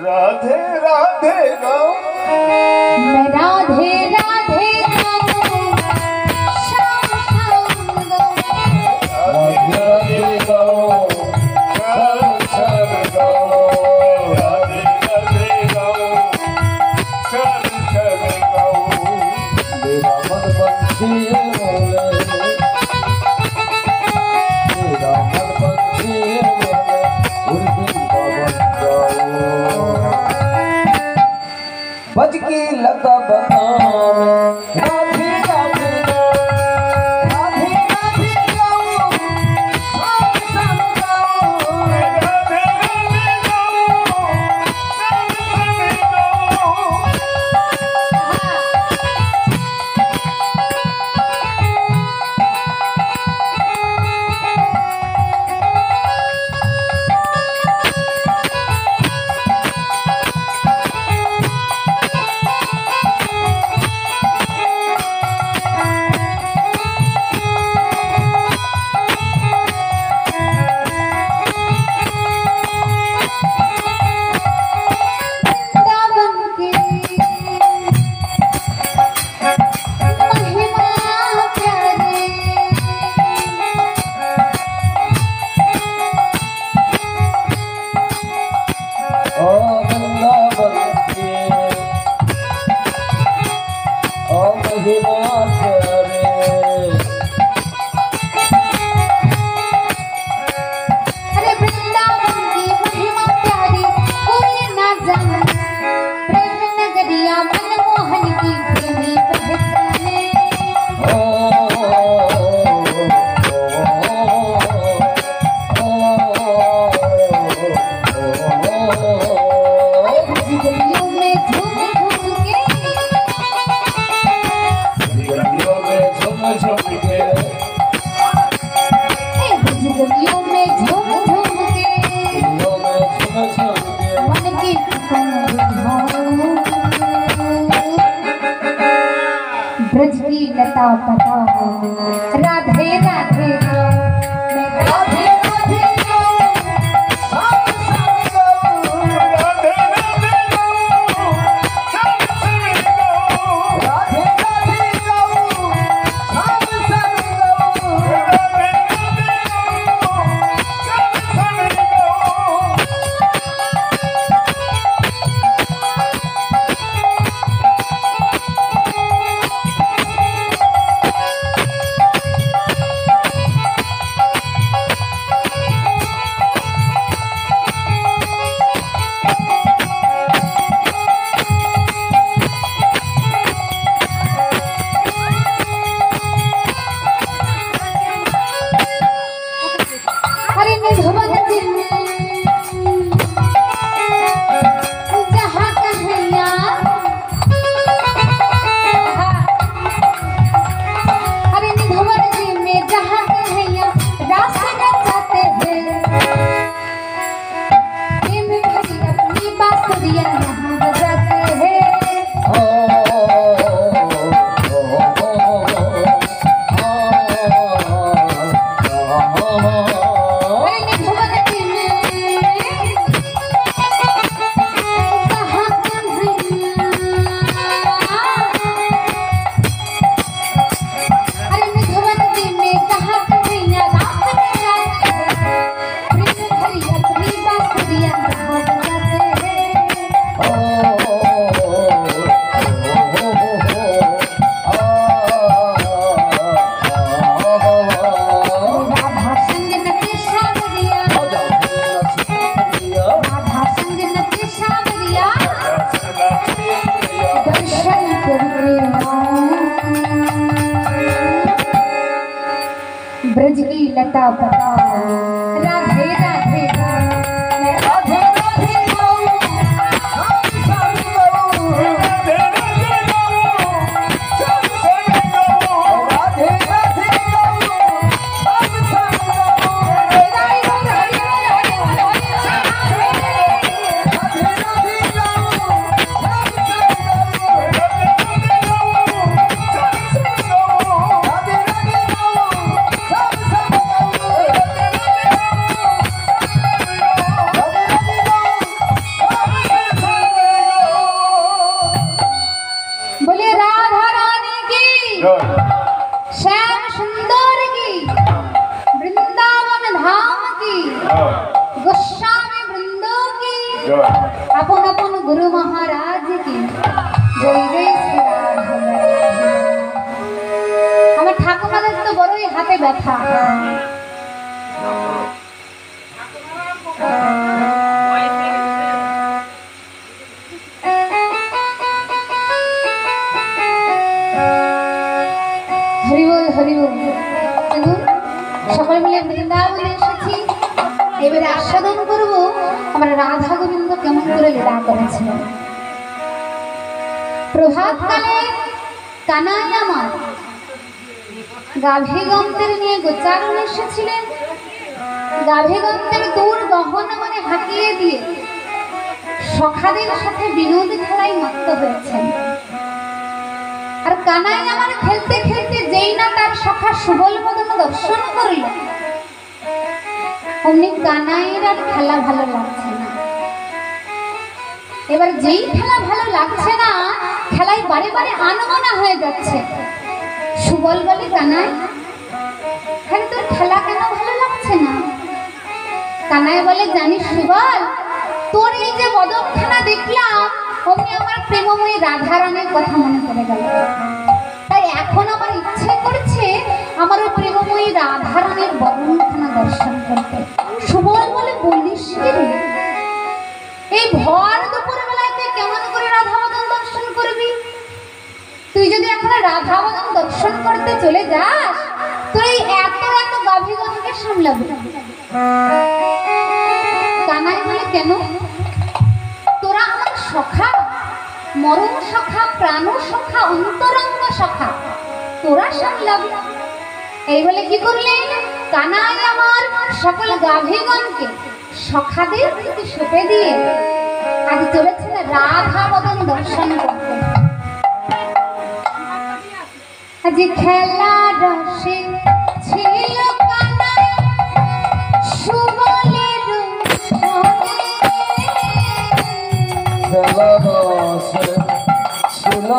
राधे राधे गाऊं मैं राधे राधे गाऊं शाम शाम गाऊं राधे राधे गाऊं शाम शाम गाऊं राधे राधे गाऊं शाम शाम गाऊं मेरा मन बंसी बोले मेरा मन बंसी बोले उर्मिला बन जाऊं बज की लता बनावे राधे राधे राधे राधे गाऊं शाम शाम गाऊं राधे राधे गाऊं शाम शाम गाऊं ब्रज की लता पता राधे राधे मैं राधे राधे शाम शाम गाऊं राधे राधे गाऊं शाम शाम गाऊं राधे राधे गाऊं शाम शाम गाऊं राधे राधे गाऊं शाम शाम गाऊं ब्रज की लता पता राधे राधे मैं राधे राधे गाऊं शाम शाम गाऊं राधे राधे गाऊं शाम शाम गाऊं राधे राधे गाऊं शाम शाम गाऊं राधे राधे गाऊं शाम शाम गाऊं राधे राधे गाऊं शाम शाम गाऊं राधे राधे गाऊं शाम शाम गाऊं राधे राधे गाऊं शाम शाम गाऊं আপন আপন গুরু মহারাজ কি জয় জয় শ্রী রাধে রাধে। আমার ঠাকুমাদের তো বড়ই হাতে ব্যথা। হরিবল হরিবল। দেখুন সকল মিলে বৃন্দাবনে এসেছি, এবারে আস্বাদন করব আমার রাধা গোবিন্দ কেমন করে লীলা করেছিল। প্রভাতকালে কানাই আমার গাভীগন্তের নিয়ে গোচারণ এসেছিলেন। গাভীগন্তের দূর গহনা মানে হাঁকিয়ে দিয়ে সখাদের সাথে বিনোদ খেলায় মত্ত হয়েছেন। আর কানাই আমার খেলতে খেলতে যেই না তার সখা সুবল বদন দর্শন করল, অমনি কানাইয়ের আর খেলা ভালো লাগছে না। এবার যেই খেলা ভালো লাগছে না, খেলায় বারে বারে আনমনা হয়ে যাচ্ছে। সুবল বলে, কানাই হ্যাঁ তোর খেলা কেন ভালো লাগছে না? কানাই বলে, জানিস সুবল, তোর এই যে বদনখানা দেখলাম, অমনি আমার প্রেমময়ী রাধারানীর কথা মনে পড়ে গেল। তাই এখন আমার ইচ্ছে করছে আমার ওই প্রেমময়ী রাধারানীর বদনখানা দর্শন করতে। সুবল বলে, বলিস কি রে, এই ভর দুপুর বেলায় তুই কেমন করে রাধা বদন দর্শন করবি? তুই যদি এখন রাধা বদন দর্শন করতে চলে যাস, তোর এই এত এত গাভীগণকে সামলাবি। কানাই বলে, কেন? তোরা আমার সখা, মরণ সখা, প্রাণ সখা, অন্তরঙ্গ সখা, তোরা সামলাবি। এই বলে কি করলেন, কানাই আমার সকল গাভীগণকে সখাদের প্রতি সঁপে দিয়ে আজ চলেছেন রাধা বদন দর্শন করতে। আজ খেলা রসে ছিল কানাই সুবলের খেলা রসে ছিল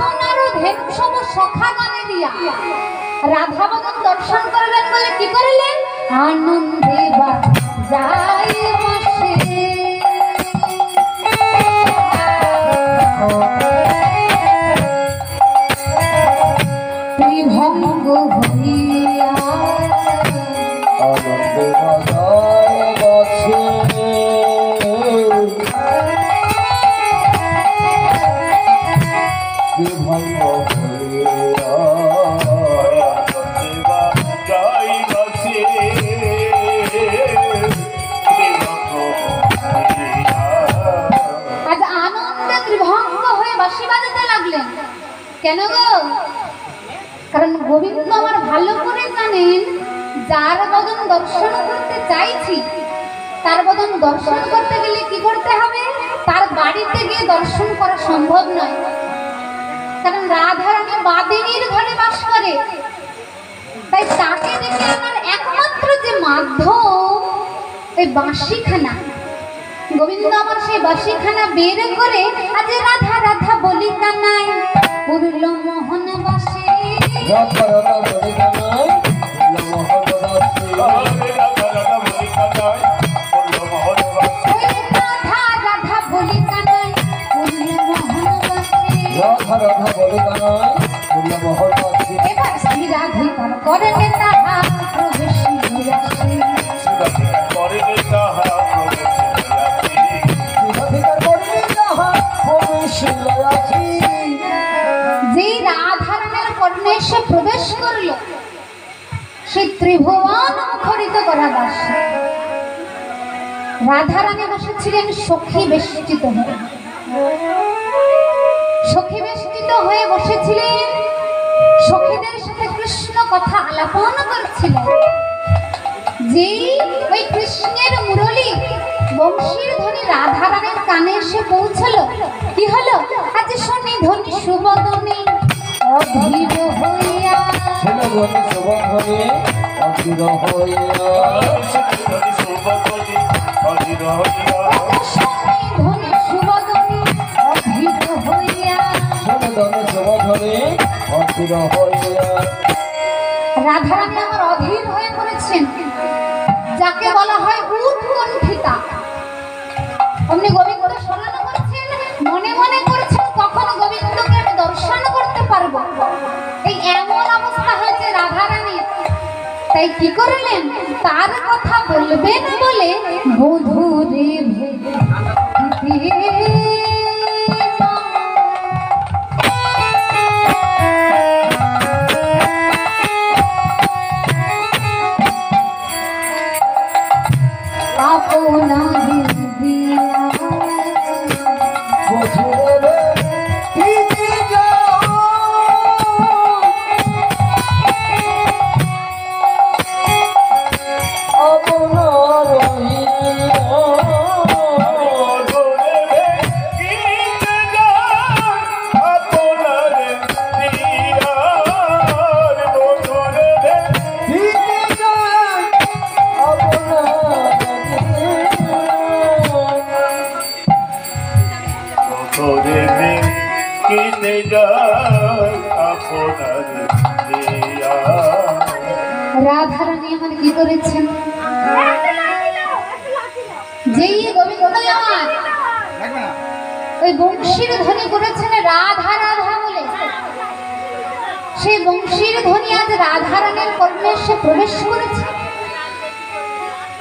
আপনারও ধেনু সব সখা গানে দিয়া দিয়া রাধা বদন দর্শন করবেন বলে কি করলেন? আনন্দে বা যাই বসে ত্রিভঙ্গ হইয়া আনন্দে বাজায় বাজছে ত্রিভঙ্গ হইয়া আনন্দে বাজায় বাজছে ত্রিভঙ্গ হইয়া। আজ আনন্দে ত্রিভঙ্গ হয়ে বাঁশি বাজাতে লাগলেন কেন গো? কারণ গোবিন্দ আমার ভালো করে জানেন যার বদন দর্শন করতে চাইছি তার বদন দর্শন করতে গেলে কি করতে হবে? তার বাড়িতে গিয়ে দর্শন করা সম্ভব নয়, কারণ রাধারানী বাদিনীর ঘরে বাস করে। তাই তাকে দেখে আমার একমাত্র যে মাধ্যম ওই বাঁশিখানা। গোবিন্দ আমার সেই বাঁশিখানা বের করে আজ রাধা রাধা বলি কানাই পুরল মোহন বাসে রাধা রাধা বলি কানাই মোহন বাসে রাধা রাধা বলি কানাই মোহন বাসে রাধা রাধা বলি কানাই পুরল মোহন বাসে রাধা রাধা বলি কানাই মোহন বাসে। এবার শ্রী রাধিকার করেন তাহা প্রবেশ হইয়াছে করেন তাহা প্রবেশ হইয়াছে। যে রাধারানের কর্ণে সে প্রবেশ করলো সেই ত্রিভুবন মুখরিত করা বাসে রাধারানী বসেছিলেন সখী বেষ্টিত হয়ে। সখী বেষ্টিত হয়ে বসেছিলেন, সখীদের সাথে কৃষ্ণ কথা আলাপন করছিলেন। যেই ওই কৃষ্ণের মুরলী বংশীর ধ্বনি রাধারানীর কানে এসে পৌঁছলো, কি হলো? আজ শনি ধ্বনি সুবদনে অধীর হইয়া শুভধ্বনি শুভধ্বনি অধীর হইয়া শুভধ্বনি শুভধ্বনি অধীর হইয়া শনি ধ্বনি সুবদনে অধীর হইয়া শুভধ্বনি শুভধ্বনি অধীর হইয়া। রাধারানী আমার অধীর হয়ে পড়েছেন, যাকে বলা হয় উৎকণ্ঠিতা। অমনি গোবিন্দ স্মরণ করছেন, মনে মনে করছেন কখন গোবিন্দকে আমি দর্শন করতে পারবো। এই এমন অবস্থা হয়েছে রাধারানীর। তাই কি করলেন? তার কথা বলবেন বলে বধূরে রাধারানী আমার কি করেছেন? যেই গোবিন্দ আমার ওই বংশীর ধ্বনি করেছেন রাধা রাধা বলে, সেই বংশীর ধ্বনি আজ রাধারানীর কর্ণে এসে প্রবেশ করেছে।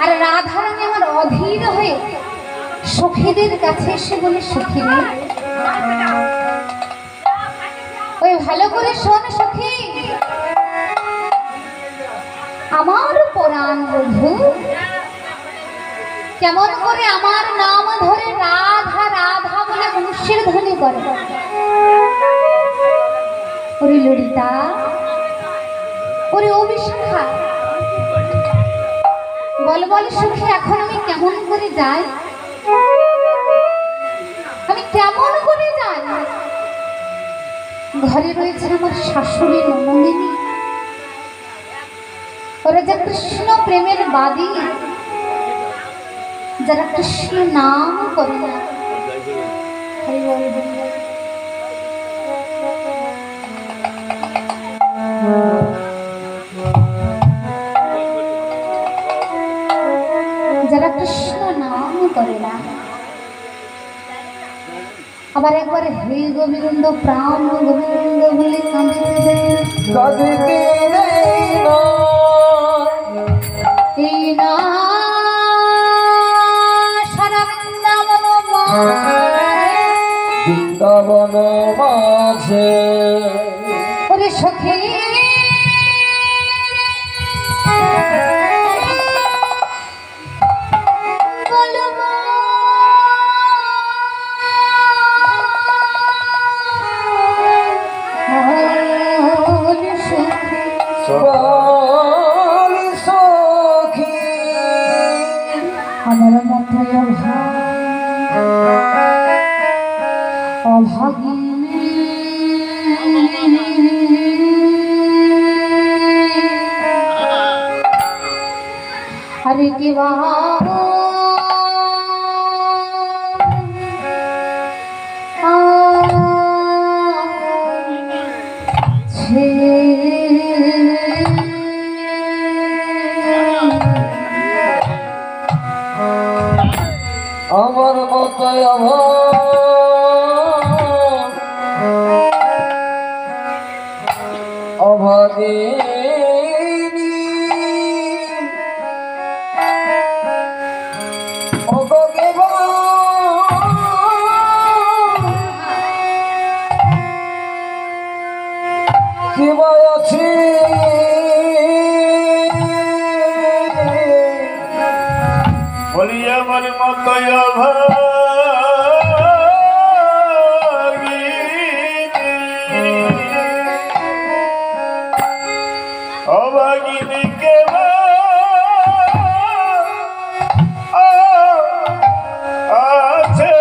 আর রাধারানী আমার অধীর হয়ে সখীদের কাছে এসে বলে, সখীরে ওই ভালো করে শোন সখী, আমার পরাণ বধূ কেমন করে আমার নাম ধরে রাধা রাধা বলে বংশীর ধ্বনি করে। ওরে ললিতা, ওরে অভিশাখা, বল বল সখী, এখন আমি কেমন করে যাই? আমি কেমন করে যাই? ঘরে রয়েছে আমার শাশুড়ি নন্দিনী, ওরা যে কৃষ্ণ প্রেমের বাদী, যারা কৃষ্ণ নাম করে না। করে না। আবার একবার হে গোবিন্দ প্রাণ গোবিন্দ বলে কাঁদিতে এই না সারা বৃন্দাবন মাঝে ওরে সখী আমার মাথায় অভাগিনী আরে কি আমার মতো অভাগিনী কিবা আছে বলি আমার মতো অভাগিনী কেবা আছে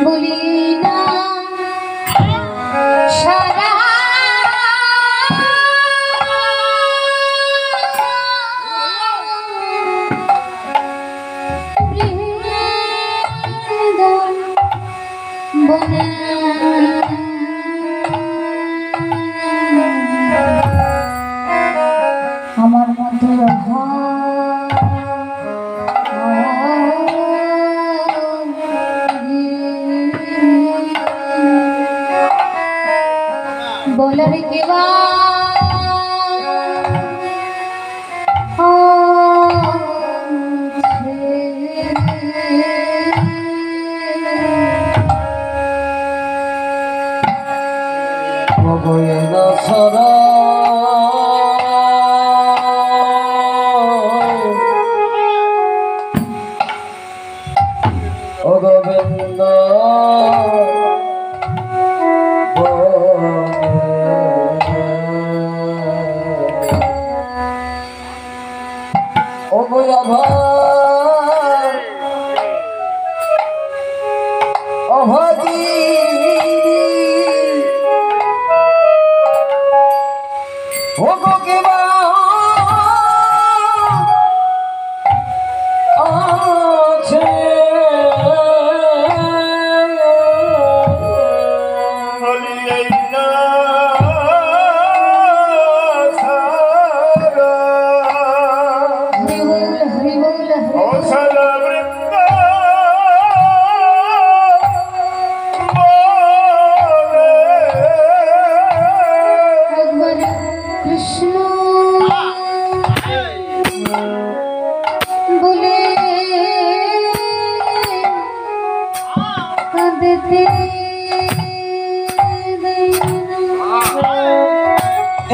বলি না সারা বনে আমার মধ্যে বলার কেবা সারা ও গোবিন্দ ও অভাগী ও গো কেবা আছে বলি এই না সারা হরি বল ও সারা বৃন্দ একবার কৃষ্ণ বলে কাঁদতে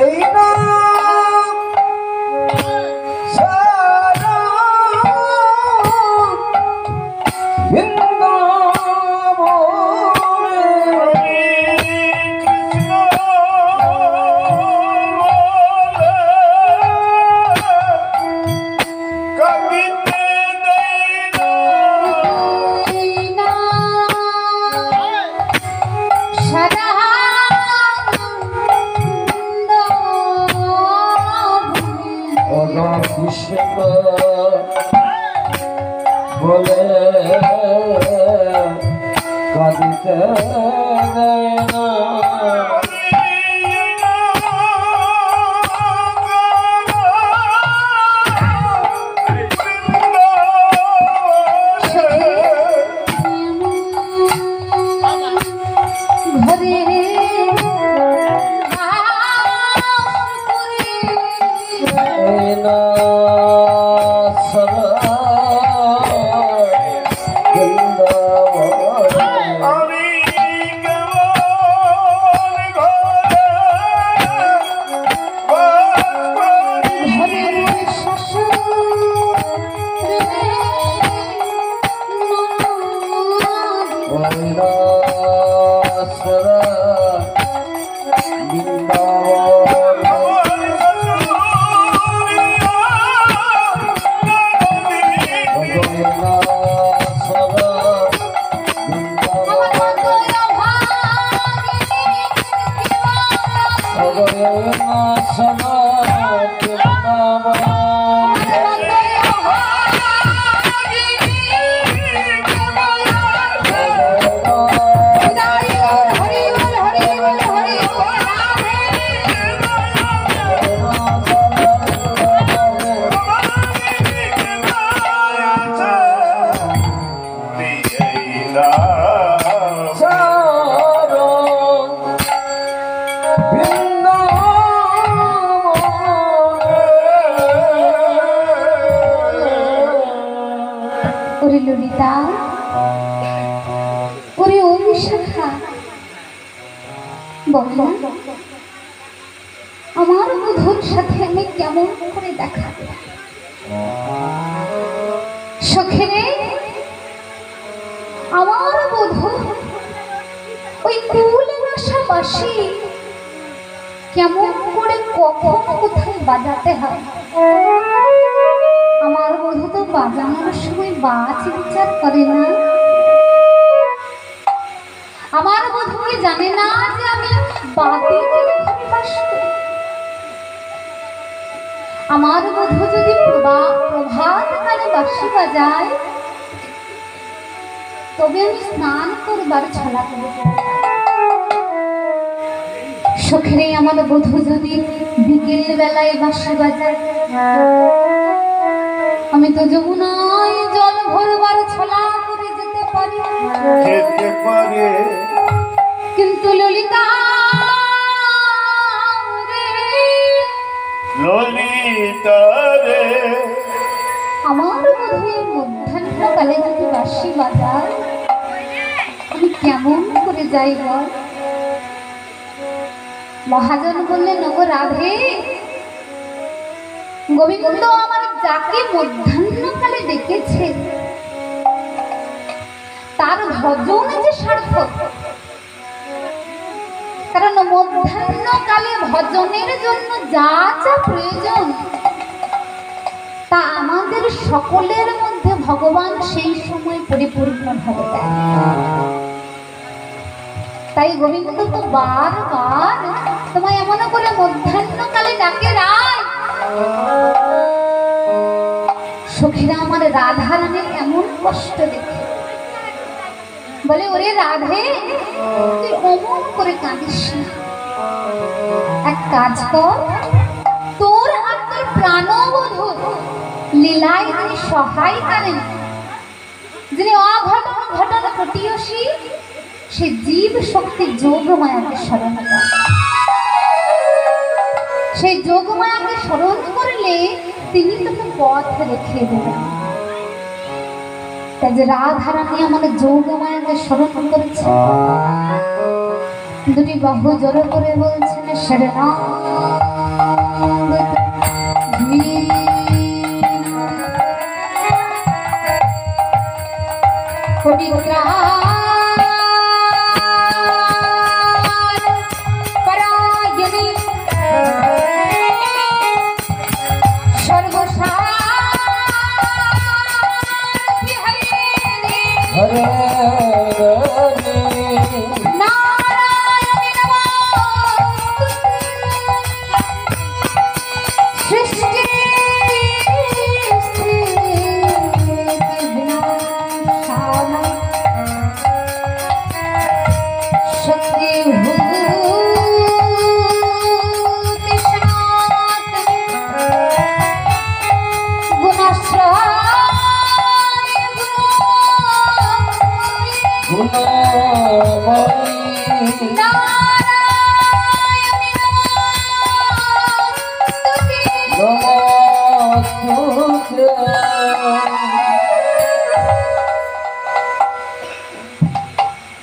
এই না সারা বৃন্দাবনে কৃষ্ণ কাঁদিতে সারা কৃষ্ণ বলে কাঁদিতে দেয় না সারা বৃন্দাবন ললিতা ওরে ও বিশাখা বল না আমার বধূর সাথে আমি কেমন করে দেখা সখেরে আমার বধূ ওই কুলের আশাপাশি কেমন করে কখন কোথায় বাজাতে হয় আমার বধূ তো বাজানোর সময় বাজ বিচার করে না আমার বধূ কি জানে না যে আমি বাদে বাস করি আমার বধূ যদি প্রভাত কালে বাঁশি বাজায় তবে আমি স্নান করবার ছলা করব সখেরে আমার বধূ যদি বিকেল বেলায় বাঁশি বাজায় আমি তো যমুনায় জল ভরবার ছলা করে যেতে পারি কিন্তু ললিতা রে আমার বোধহয় মধ্যাহ্নকালে যদি বাঁশি বাজায় আমি কেমন করে যাই বল মহাজন বললেন ওগো রাধে গোবিন্দ আমার যাকে মধ্যাহ্নকালে ডেকেছে তার ভজন যে সার্থক কারণ মধ্যাহ্নকালে ভজনের জন্য যা যা প্রয়োজন তা আমাদের সকলের মধ্যে ভগবান সেই সময় পরিপূর্ণভাবে দেয় তাই গোবিন্দ তো বারবার তোমায় এমন করে মধ্যাহ্নকালে ডাকে রায় সখীরা আমার রাধা রানীর এমন কষ্ট দেখে বলে ওরে রাধে তুই অমন করে কাঁদিস না এক কাজ কর তোর আর তোর প্রাণবধূ লীলায় যিনি সহায় করেন যিনি অঘটন ঘটন প্রতিয়সী সে জীব শক্তি যোগমায়াকে স্মরণ করে সেই যোগমায়াকে স্মরণ করলে তিনি তোকে পথ রেখে দেবেন তাই যে রাধা রানী আমাদের যোগমায়াকে স্মরণ করেছে দুটি বাহু জড়ো করে বলছেন শরণা পবিত্রা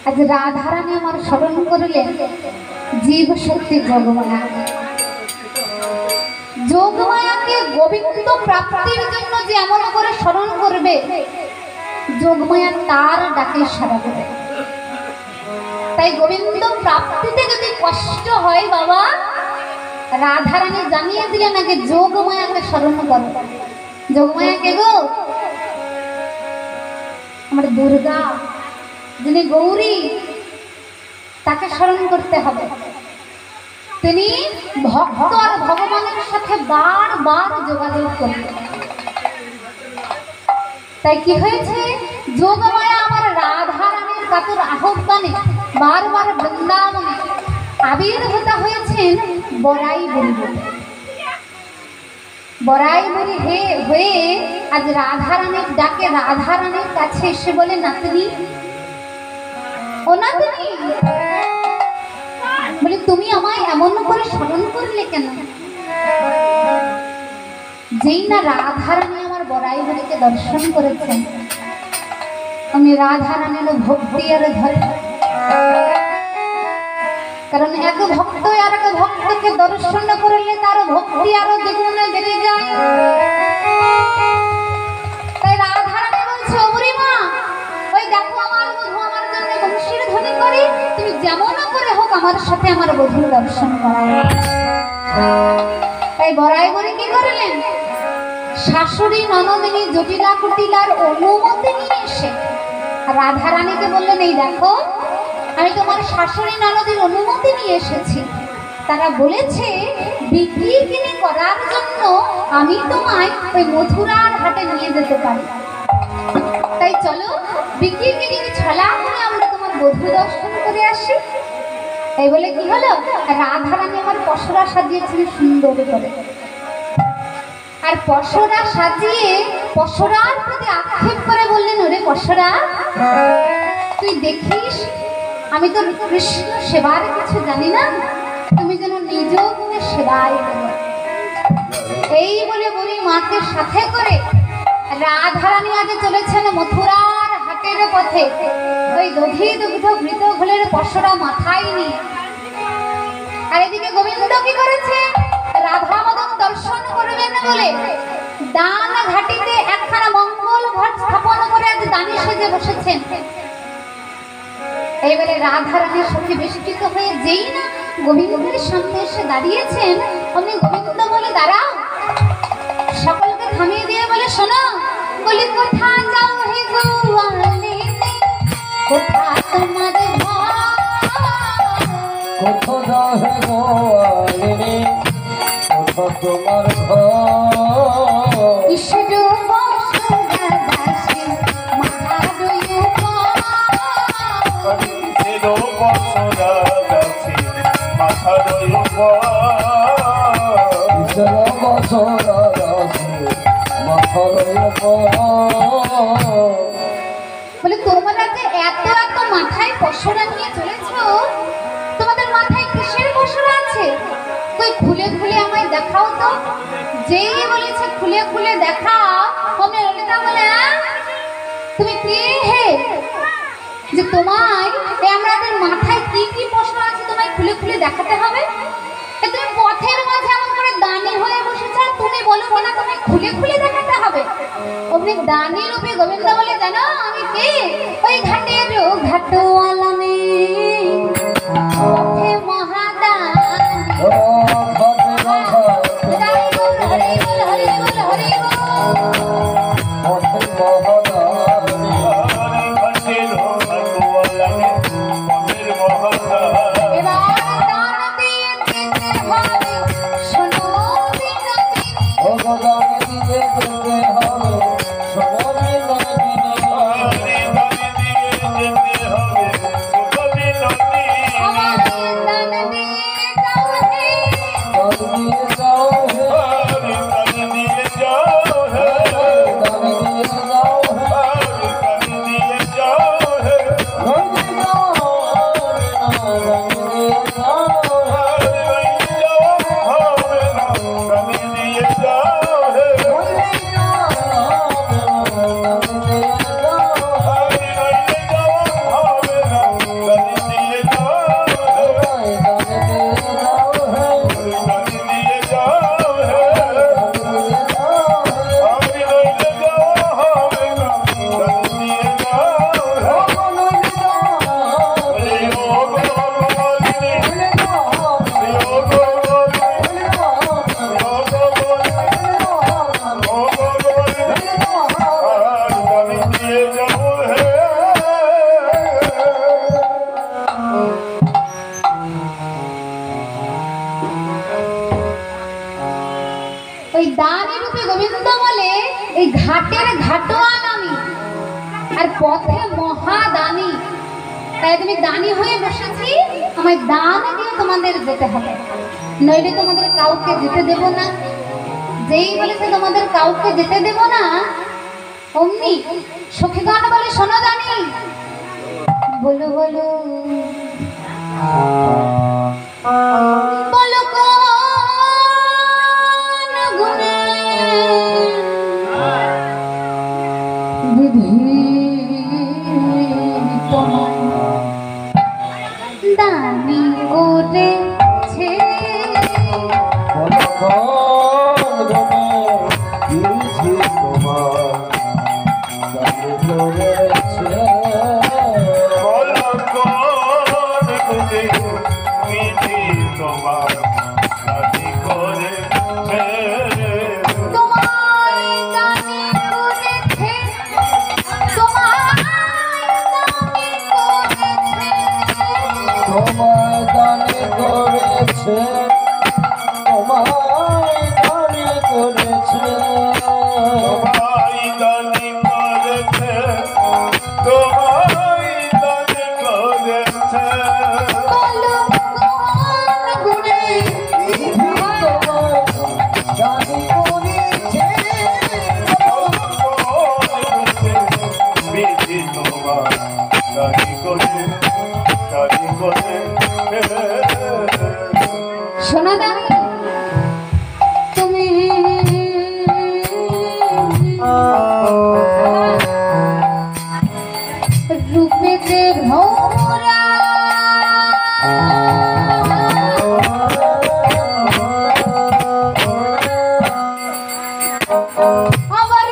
আজ রাধা রানী আমার স্মরণ করলেন জীব শক্তি যোগমায়া যোগমায়াকে গোবিন্দ প্রাপ্তির জন্য যে এমন করে স্মরণ করবে যোগমায়া তার ডাকে সাড়া দেবে তাই গোবিন্দ প্রাপ্তিতে যদি কষ্ট হয় বাবা, রাধারানী জানিয়ে দিলেন আগে যোগমায়াকে স্মরণ করো। যোগমায়াকে গো, আমার দুর্গা যিনি গৌরী, তাকে স্মরণ করতে হবে। তিনি ভক্ত আর ভগবানের সাথে বারবার যোগাযোগ করতেন। তাই কি হয়েছে, যোগমায়া আমার রাধারানীর কাতর আহ্বানে বারবার বৃন্দাবনে আবির্ভূত হয়েছেন বড়াই বুড়ি। বড়াই বুড়ি হয়ে আজ রাধারানীর ডাকে রাধারানীর কাছে এসে বলে, নাতনি ও নাতনি, বলে তুমি আমায় এমন করে স্মরণ করলে কেন? যেই না রাধারানী আমার বড়াই বুড়িকে দর্শন করেছেন, আমি রাধারানীর ভক্তি আর ধরে, কারণ এক ভক্ত আর এক ভক্তকে দর্শন করলে তার ভক্তি আরো দ্বিগুণে বেড়ে যায়। তাই রাধারানী বলছে, ও বুড়ি মা, ওই দেখো আমার বধূ আমার জন্য বংশীর ধ্বনি করে, তুমি যেমন করে হোক আমার সাথে আমার বধূর দর্শন করাও। তাই বড়াই বুড়ি কি করলেন, শাশুড়ি ননদিনী জটিলা কুটিলার অনুমতি নিয়ে এসে রাধারানীকে বললেন, এই দেখো আমি তোমার শাশুড়ি ননদের অনুমতি নিয়ে এসেছি। তারা বলেছে বিক্রি কিনে করার জন্য আমি তোমায় ওই মথুরার হাটে নিয়ে যেতে পারি। তাই চলো বিক্রি কিনে ছলা করে আমরা তোমার বধূ দর্শন করে আসি। এই বলে কি হলো, রাধারানী আমার পসরা সাজিয়েছিল সুন্দর করে, আর পসরা সাজিয়ে পসরার প্রতি আক্ষেপ করে বললেন, ওরে পসরা, তুই দেখিস আমি তো কৃষ্ণ সেবার কিছু জানি না, তুমি যেন নিজ গুণে সেবাই করো। এই বলে বুড়ি মাকে সাথে করে রাধারানী আগে চলেছেন মথুরার হাটের পথে, ওই দধি দুগ্ধ ঘৃত ঘোলের পসরা মাথায় নিয়ে। আর এদিকে গোবিন্দ কি করেছে, রাধা মদন দর্শন করবেন বলে দান ঘাটিতে একখানা মঙ্গল ঘট স্থাপন করে আজ দানি সেজে বসেছেন। এইবারে রাধারানীর সঙ্গে বেষ্টিত হয়ে যেই না গোবিন্দের সামনে এসে দাঁড়িয়েছেন, অমনি গোবিন্দ বলে, দাঁড়াও। সকলকে থামিয়ে দিয়ে বলে, শোনো, বলি কোথা যাও হে গোয়ালিনী, কোথা তোমার কোথা যাও হে গোয়ালিনী, কোথা তোমার ঘর, ঈশ্বর বসুরা দাসী মাথা দইয়ে বলে, তোমরা যে এত এত মাথায় পসরা নিয়ে চলেছ, তোমাদের মাথায় কিসের পসরা আছে? কই খুলে খুলে আমায় দেখাও তো। যেই বলেছে খুলে খুলে দেখাও, আমি ললিতা বলে, তুমি কে হে যে তোমায় আমাদের মাথায় কি কি পসরা আছে তোমায় খুলে খুলে দেখাতে হবে? তুমি পথের মাঝে এমন করে দানি হয়ে বসেছ, তুমি বলো না তোমায় খুলে খুলে দেখাতে হবে? অমনি দানি রূপে গোবিন্দ বলে, জানো আমি কে? ওই ঘাটের ঘাটওয়ালা মেয়ে, পথে মহাদান। হরি বল হরি বল হরি বল হরি ওই দানি রূপে গোবিন্দ বলে এই ঘাটের ঘাটোয়ান আমি, আর পথে মহাদানী। তাই তুমি দানি হয়ে বসেছি, আমায় দান দিয়ে তোমাদের যেতে হবে, নইলে তোমাদের কাউকে যেতে দেব না। যেই বলেছে তোমাদের কাউকে যেতে দেব না, অমনি সখীগণ বলে শোনো দানি, বলো বলো বলো কোন গুণে বিধি তোমায় দানি করেছে। শোনা দানি, তুমি রূপেতে ভরা আমার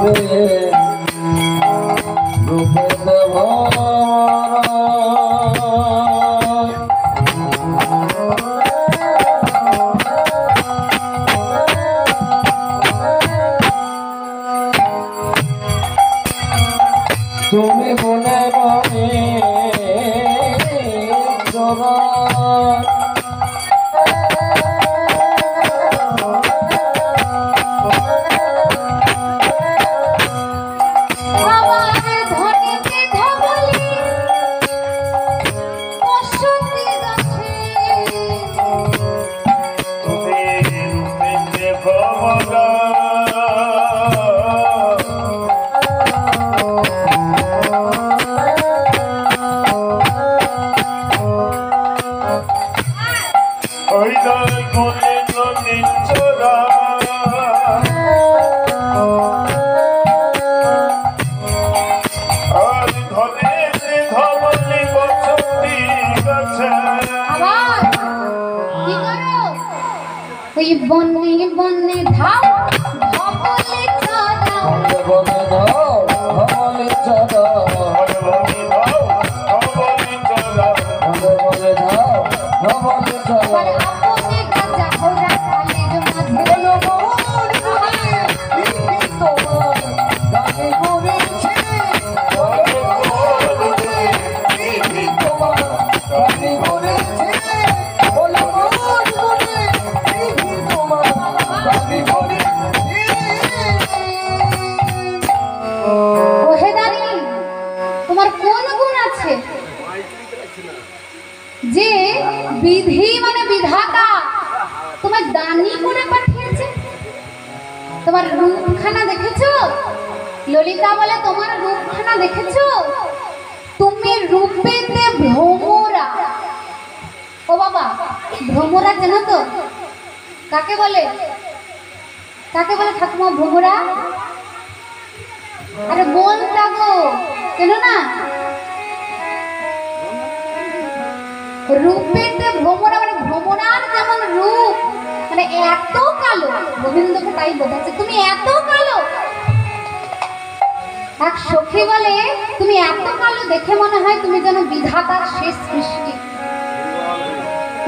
গুণে তুমি বলে বলে বনে বনে ধাও ধবলে চড়াও, বনে ধাও ধবলে চড়াও, বনে ধাও ধবলে চড়াও। আপনে গাজা ঘোড়া কালের মাঝে বলো মোর গুণে বিধি তোমার দানি করেছে, বলো মোর গুণে বিধি তোমার দানি করেছে, বলো মোর গুণে বিধি তোমার দানি করেছে। ওহে দানি, তোমার কোন গুণ আছে যে বিধি মানে বিধাতা তোমার দানি করে পাঠিয়েছে? তোমার রূপখানা দেখেছো? ললিতা বলে তোমার রূপখানা দেখেছো? তুমি রূপেতে ভ্রমরা। ও বাবা, ভ্রমরা জানো তো কাকে বলে? কাকে বলে ঠাকুমা ভ্রমরা? আরে বলতা গো, চেনো না? রূপেতে ভ্রমরা মানে ভ্রমরার যেমন রূপ, মানে এত কালো, গোবিন্দকে তাই বোঝাচ্ছে তুমি এত কালো। এক সখী বলে তুমি এত কালো দেখে মনে হয় তুমি যেন বিধাতার শেষ সৃষ্টি,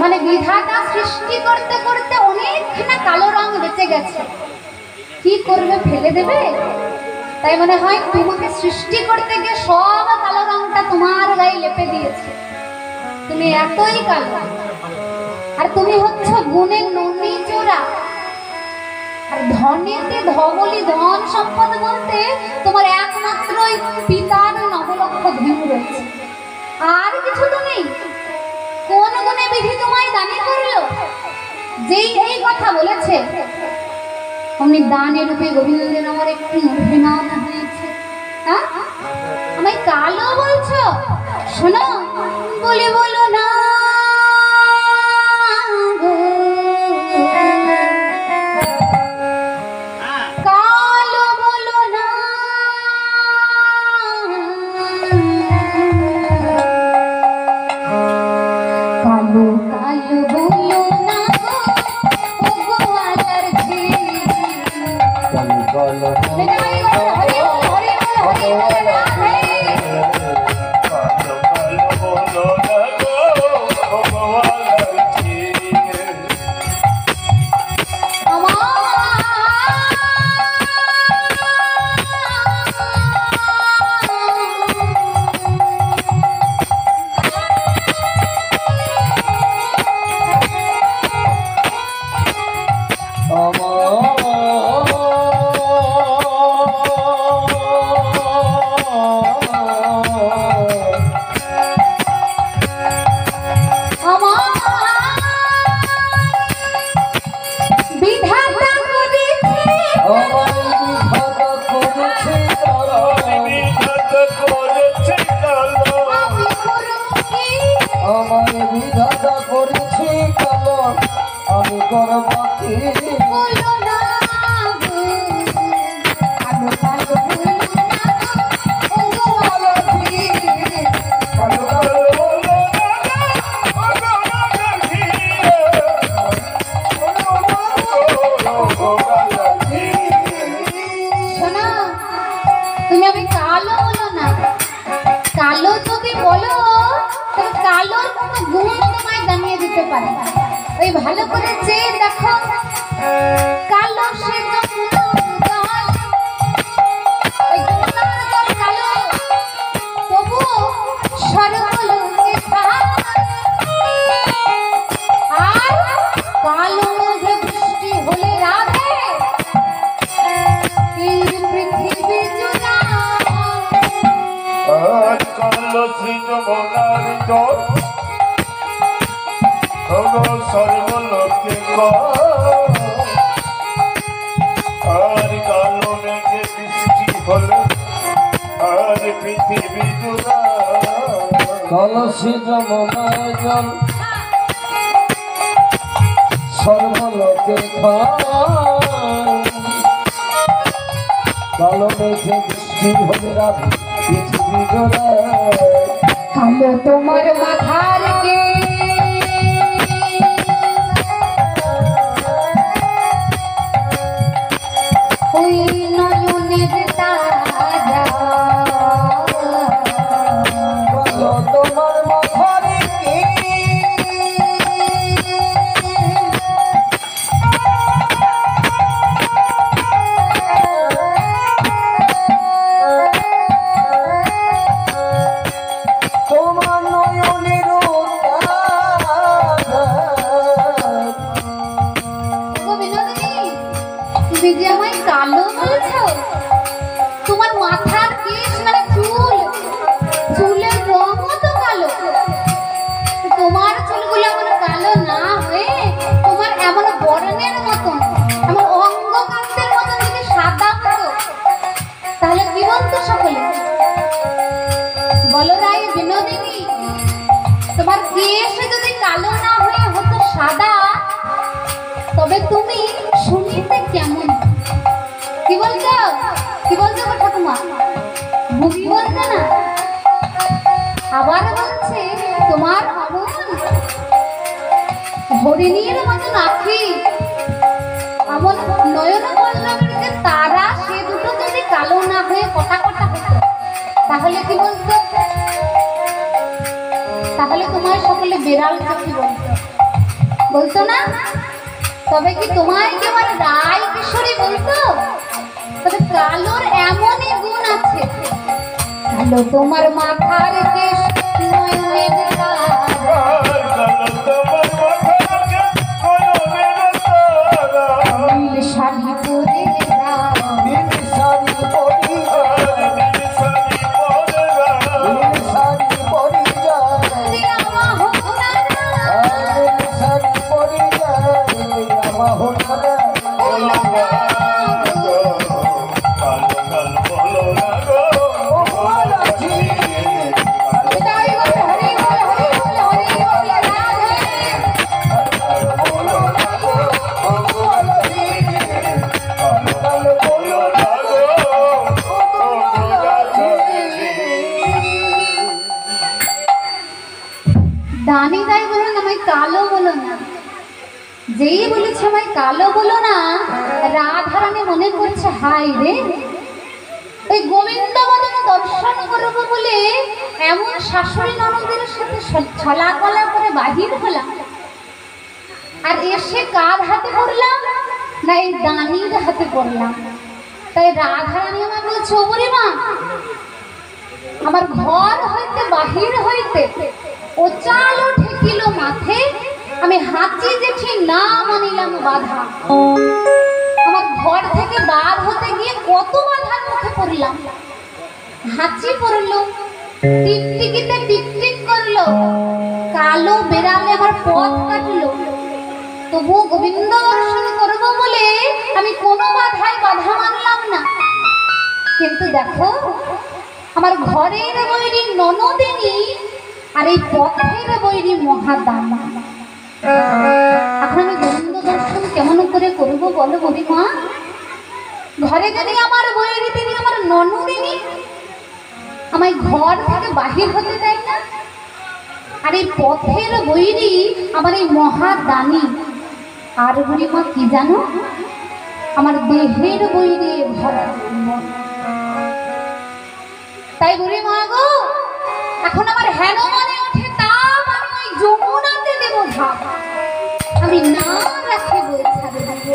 মানে বিধাতা সৃষ্টি করতে করতে অনেকখানা কালো রং বেঁচে গেছে। কি করবে, ফেলে দেবে? তাই মনে হয় তোমাকে সৃষ্টি করতে গিয়ে সব কালো রংটা তোমার গায়ে লেপে দিয়েছে। তুমি এতই কালো, আর তুমি হচ্ছ গুণের ননী চোরা। আর ধনেতে ধবলি, ধন সম্পদ বলতে তোমার একমাত্র ওই পিতার নবলক্ষ ধন রয়েছে, আর কিছু তো নেই। কোন গুণে বিধি তোমায় দানি করলো? যেই এই কথা বলেছে অমনি দানে রূপে গোবিন্দের আমার একটু অভিমান হয়েছে। হ্যাঁ, আমায় কালো বলছো? শোনো, বলে বলো না কালো, বলো না কালো, কালো বলো না ও গোয়ালার ঝি। আমি করব কি? বলো না কালো, কালো বলো না ও গোয়ালার ঝি। শোনো, তুমি আমি কালো বলো না। কালো যদি বলো তবে কালোর কোনো গুণ তোমায় জানিয়ে দিতে পারে। ওই ভালো করে চেয়ে দেখো, কালো সে যমুনার জল, ওই যমুনার জল কালো, তবুও সর্বলোকে ঘাট। আর কালো মেঘে বৃষ্টি হলে রাধে এই পৃথিবী জুড়া। কালো শ্রী যমুনার জল সর্বলোকে আর কালো মেঘে বৃষ্টি হলো আর পৃথিবী জুড়া। কলসি যমুনার জল সর্বলোকে কালো মেঘে বৃষ্টি হলে রাধে পৃথিবী জোড়া। কালো তোমার মাথার কে ওই নয়নের তারা। কালো তোমার মাথার কি? তোমার নয়নের তুমি যে আমায় কালো বলছো? তোমার মাথার কেশ মানে চুল, চুলের রঙও তো কালো। তোমার চুলগুলো এমন কালো না হয়ে তোমার এমন বর্ণের মতন, এমন অঙ্গকান্তের মতন যদি সাদা হতো তাহলে কি বলতো সকলে? বলো রাই বিনোদিনী, তোমার কেশ যদি কালো না হয়ে হতো সাদা, তবে তুমি শুনিতে কেমন? কি বলছো? কি বলছো গো ঠাকুমা? বুবি বলছো না? আবার বলছে তোমার অমন হরিণীর মতন আখি, এমন নয়ন পল্লবের যে তারা, সে দুটো যদি কালো না হয়ে কটা কটা হতো তাহলে কি বলতো? তাহলে তোমার সকলে বেড়াল চোখে বলতো, বলতো না? তবে কি তোমায় কি আমার রায় কিশোরী বলতো? তবে কালোর এমনই গুণ আছে, কালো তোমার মাথার কেশ নয়নের তারা, নীল শাড়ি পরে দানি দাই বলো না, আমায় কালো বলো না। যেই বলেছে আমায় কালো বলো না, রাধারানী মনে করছে হাই রে, ওই গোবিন্দ বদন দর্শন করবো বলে এমন শাশুড়ি ননদের সাথে ছলা কলা করে বাহির হলাম, আর এসে কার হাতে পড়লাম না এই দানির হাতে পড়লাম। তাই রাধারানী আমার বলছে, ওরে মা, আমার ঘর হইতে বাহির হইতে ও চালো ঠেকিল মাথে, আমি হাঁচি জেঠি না মানিলাম বাধা। আমার ঘর থেকে বার হতে গিয়ে কত বাধার মুখে পড়লাম, হাঁচি পড়লো, টিকটিকিতে টিকটিক করলো, কালো বেড়ালে আমার পথ কাটলো, তবু গোবিন্দ দর্শন করবো বলে আমি কোনো বাধায় বাধা মানলাম না। কিন্তু দেখো, আমার ঘরের বৈরী ননদিনী আর এই পথের বৈরী মহাদানা। এখন আমি গোবিন্দ দর্শন কেমন করে করবো বলো বুড়িমা? ঘরে যদি আমার বৈরী, তিনি আমার ননদিনী, আমায় ঘর থেকে বাহির হতে দেয় না, আর এই পথের বৈরী আমার এই মহাদানী। আর বুড়িমা কি জানো, আমার দেহের বৈরী ভরা। তাই বুড়ি মা গো, এখন আমার হেন মনে ওঠে তাপ, আমি ওই যমুনাতে দেব ঝাঁপ, আমি না রাখি বই ছাড়ে দেব,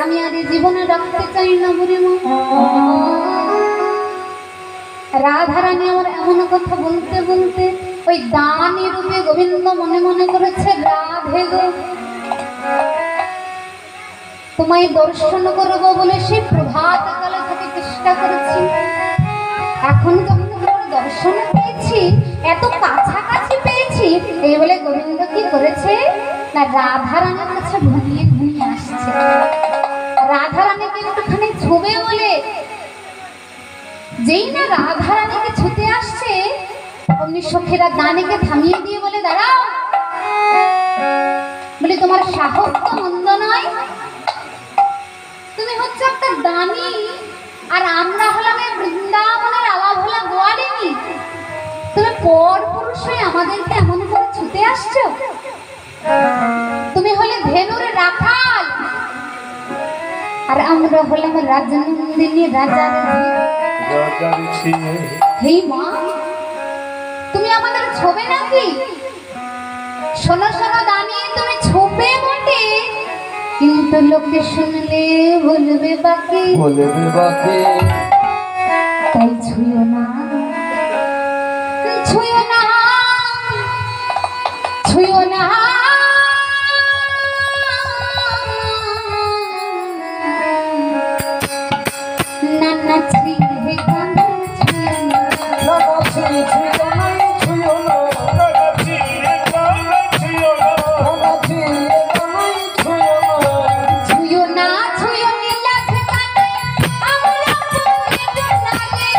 আমি আর এই জীবনে রাখতে চাই না বুড়ি মা। রাধারানী আমার এমন কথা বলতে বলতে ওই দানি রূপে গোবিন্দ মনে মনে করেছে, রাধে গো, তোমায় দর্শন করবো বলে সেই প্রভাত কালে থেকে চেষ্টা করেছি, এখন যখন তোমার দর্শন পেয়েছি, এত কাছাকাছি পেয়েছি, এই বলে গোবিন্দ কি করেছে না রাধারানীর কাছে ঘুমিয়ে ঘুমিয়ে আসছে। রাধারানীকে একটুখানি ছুবে বলে যেই না রাধারানীকে ছুতে আসছে, অমনি সখীরা দানিকে থামিয়ে দিয়ে বলে, দাঁড়াও, বলে তোমার সাহস তো মন্দ নয়, তুমি হচ্ছে একটা দানি, আর আমরা হলাম এই বৃন্দাবনের আলাভোলা গোয়ালিনী, তুমি পর পুরুষ হয়ে আমাদেরকে এমন করে ছুতে আসছো, তুমি হলে ধেনুর রাখাল, আর আমরা হলাম রাজনন্দিনী রাজার। হে মা, তুমি আমাদের ছোবে নাকি? শোনো শোনো দানি, তুমি ছোবে বটে, কিন্তু লোকে শুনলে বলবে বাকি, তাই ছুঁয়ো না, ছুঁয়ো না, ছুঁয়ো না, নানা শ্রী হে কানা ছুঁয়ো না, ছুঁয়ো না, ছুঁয়ো নীলা ঠেকানে আমরা পড়ে জানালে,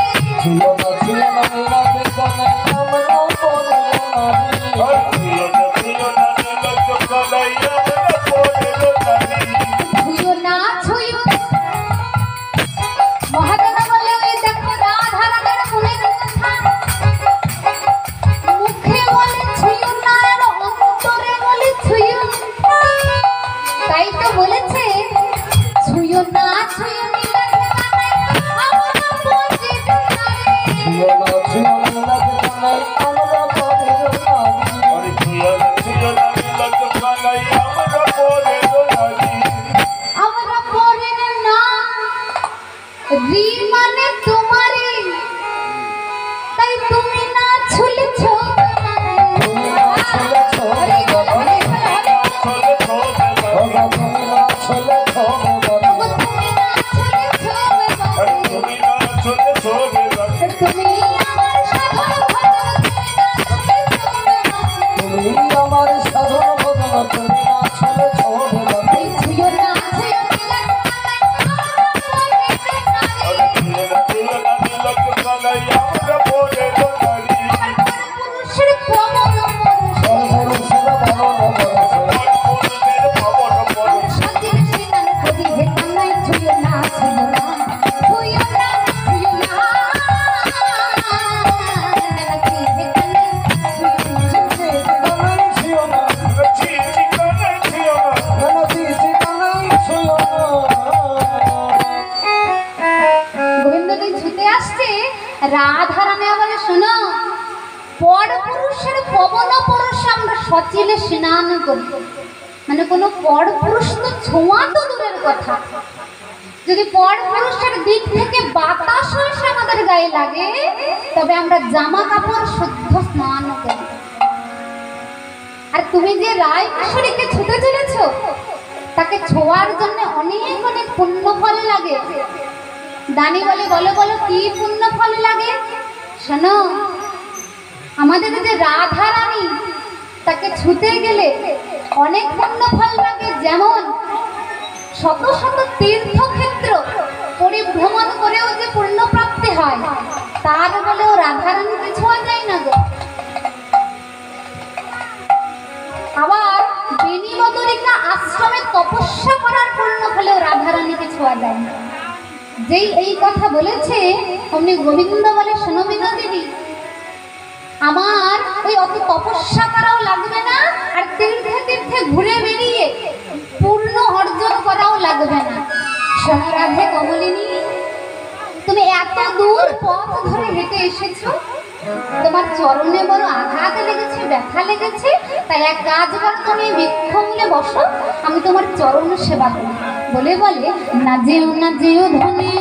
আমরা পরের না রি মানে তোমারই, তাই তুমি না ছুলেছ তুমি আমার সাধন ছুঁয়ো না পুরুষের প্রবল সতীর সিনান করি হে কান্নাই ছুঁয়ো না ছুঁয়ো না ছুঁয়ো না নাকি হে কান্নাই ছুঁয়ো না গোবিন্দকে ছুতে আসছে রাধারানী বলে শোনো, পর পুরুষের পবন পরশে আমরা সচিলে স্নান করি, মানে কোনো পর পুরুষ তো ছোঁয়া তো দূরের কথা, যদি পর পুরুষের দিক থেকে বাতাস এসে আমাদের গায়ে লাগে তবে আমরা জামা কাপড় শুদ্ধ স্নান করি। আর তুমি যে রায় কিশোরীকে ছুতে চলেছ তাকে ছোঁয়ার জন্য অনেক অনেক পুণ্য ফল লাগে। দানি বলে বলো বলো কি পুণ্য ফল লাগে? শোনো, আমাদের যে রাধা রানী তাকে ছুতে গেলে অনেক পুণ্য ফল লাগে, যেমন শত শত তীর্থক্ষেত্র পরিভ্রমণ করেও যে পুণ্য প্রাপ্তি হয় তার বলেও রাধা রানীকে ছোঁয়া যায় না গো। আবার বেনিবদরিকা আশ্রমে তপস্যা করার পুণ্য ফলেও রাধা রানীকে ছোঁয়া যায় না। যেই এই কথা বলেছে অমনি গোবিন্দ বলে শোনো বিনোদিনী, আমার ওই অত তপস্যা করাও লাগবে না, আর তীর্থে তীর্থে ঘুরে বেরিয়ে পূর্ণ অর্জন করাও লাগবে না। শোনো রাধে কমলিনী, তুমি এত দূর পথ ধরে হেঁটে এসেছো, তোমার চরণে বড় আঘাত লেগেছে, ব্যথা লেগেছে, তাই এক কাজ করো, তুমি বৃক্ষমূলে বসো, আমি তোমার চরণ সেবা করি। বলে বলে না যেও ধনী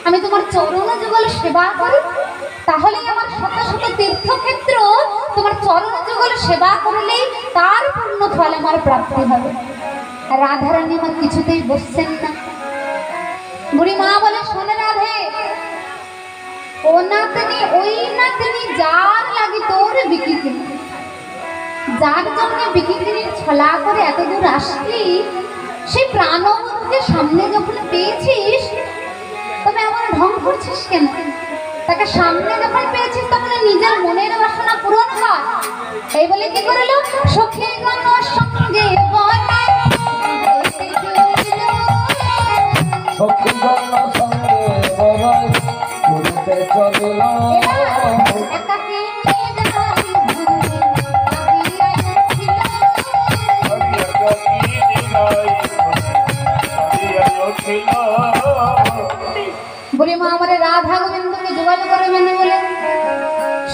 আমি তোমার চরণ যুগল সেবা করি, তাহলেই আমার শত শত তীর্থক্ষেত্র তোমার চরণ যুগল সেবা করলেই তার পূর্ণ ফল আমার প্রাপ্তি হবে। রাধারানী আমার কিছুতেই বসছেন না। বুড়ি মা বলে, শোনে রাধে, ও নাতনি ওই নাতনি যার লাগে তোর বিক্রি কিনি, যার জন্য বিক্রি কিনি ছলা করে এত দূর আসলি, সেই প্রাণবন্ধুকে সামনে যখন পেয়েছিস তবে আমার ঢং করছিস কেন? তাকে সামনে যখন পেয়েছিস তখন নিজের মনের বাসনা পূরণ কর। এই বলে কি করলো, সখী গণ সঙ্গে সখীগণ সঙ্গে বলাই ঘুরতে চলিল। বুড়ি মা আমার রাধা গোবিন্দকে যোগাযোগ করে মানে বলে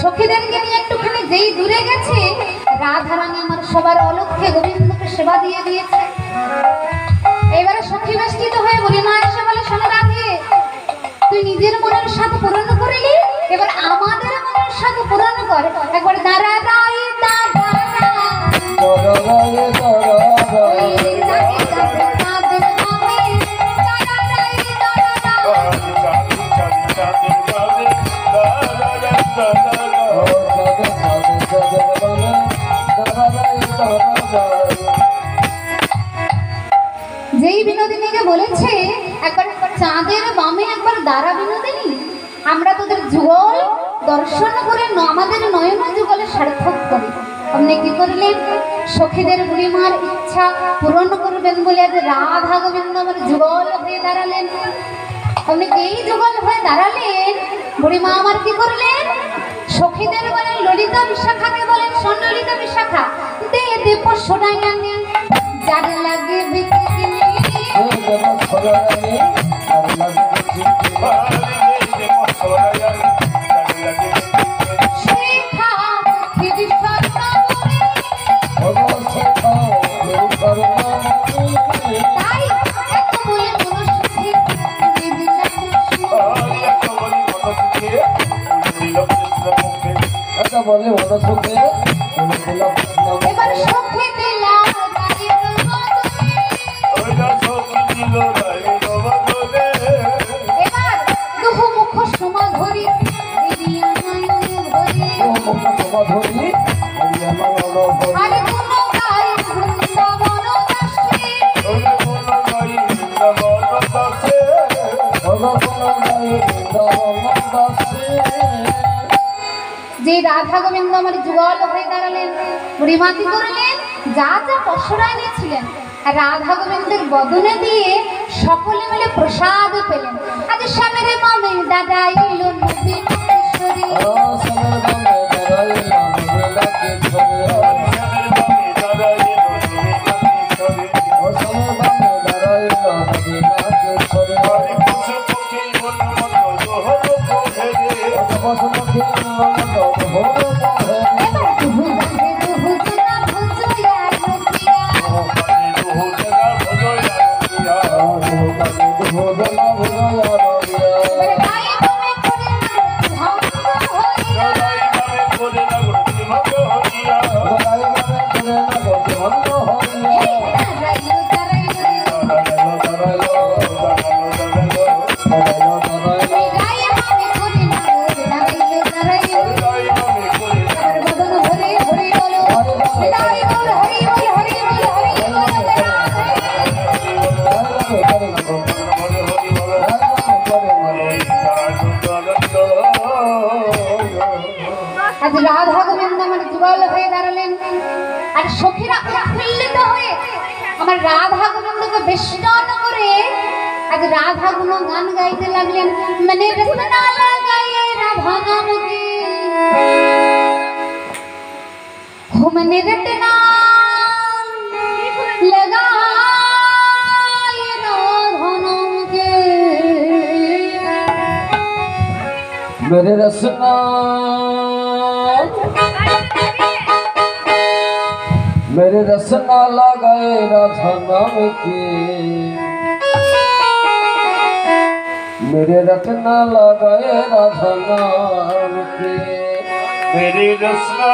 সখীদেরকে নিয়ে একটুখানি যেই দূরে গেছে, রাধা রানী আমার সবার অলক্ষ্যে গোবিন্দকে সেবা দিয়ে দিয়েছে। এবারে সখী বেষ্টিত হয়ে বুড়ি মা এসে বলে, শোনো রাধে, তুই নিজের মনের স্বাদ পূরণ করিলি, এবার আমাদের মনের স্বাদ পূরণ কর। একবার দাঁড়া দাঁড়াই যেই বিনোদিনীকে বলেছে একবার চাঁদের বামে একবার দাঁড়া বিনোদিনী, আমরা তোদের যুগল দর্শন করে আমাদের নয়ন যুগলে সার্থক করি। আপনি কি করলেন, সখীদের বুড়িমার ইচ্ছা পূরণ করবেন বলে আজ রাধা গোবিন্দ আমার যুগল হয়ে দাঁড়ালেন। আপনি এই যুগল হয়ে দাঁড়ালেন, বুড়িমা আমার কি করলেন, সখীদের বলেন ললিতা বিশাখাকে বলেন, শোন ললিতা বিশাখা, দে দে পশোনাই আনি যার লাগে বিক্রি বলে মনে সুখে এবার সখী দিলাম এবার দুহু মুখ সমা ধরি আর কোন গাই বৃন্দাবন যে রাধা গোবিন্দ আমার যুগল হয়ে দাঁড়ালেন, বুড়িমা কি করলেন, যা যা পশুরায় নিয়েছিলেন রাধা গোবিন্দের বদনে দিয়ে সকলে মিলে প্রসাদ পেলেন। আজ স্বামীর মামে দাদা এলো নবী কিশোরী, আজ রাধা গোবিন্দ আমার যুগল হয়ে দাঁড়ালেন। আর সখীরা উৎফুল্লিত হয়ে আমার রাধা গোবিন্দকে বেষ্টন করে আজ রাধা গুণ গান গাইতে লাগলেন। মানে রসনা লাগায়ে রাধা নাম কি हो मैंने रटना लगाए राधा नाम के मेरे रसना मेरे रसना लगाए राधा नाम के मेरे रटना लगाए राधा नाम के मेरी रसना